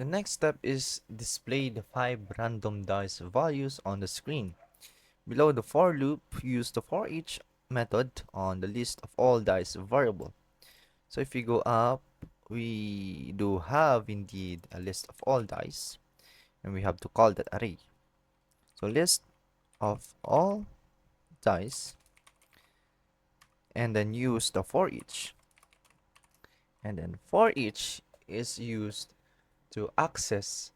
The next step is display the 5 random dice values on the screen. Below the for loop, use the for each method on the list of all dice variable. So if you go up, we do have indeed a list of all dice, and we have to call that array. So list of all dice, and then use the for each. And then for each is used to access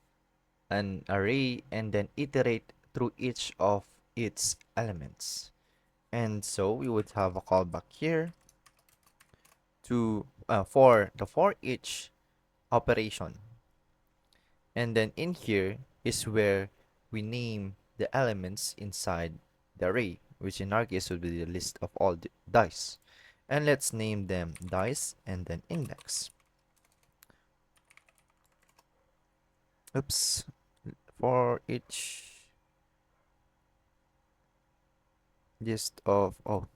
an array and then iterate through each of its elements. And so we would have a callback here to for the for each operation. And then in here is where we name the elements inside the array, which in our case would be the list of all the dice. And let's name them dice and then index. Oops, for each list of, oh.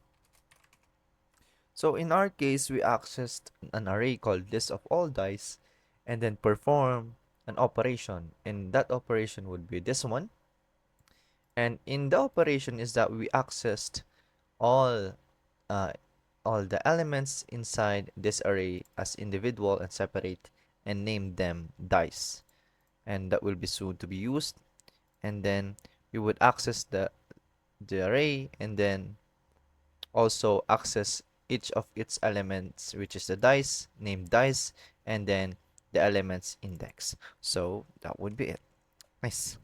So in our case, we accessed an array called list of all dice and then perform an operation. And that operation would be this one. And in the operation is that we accessed all uh, all the elements inside this array as individual and separate and name them dice. And that will be soon to be used. And then we would access the array and then also access each of its elements, which is the dice, named dice, and then the elements index. So that would be it. Nice.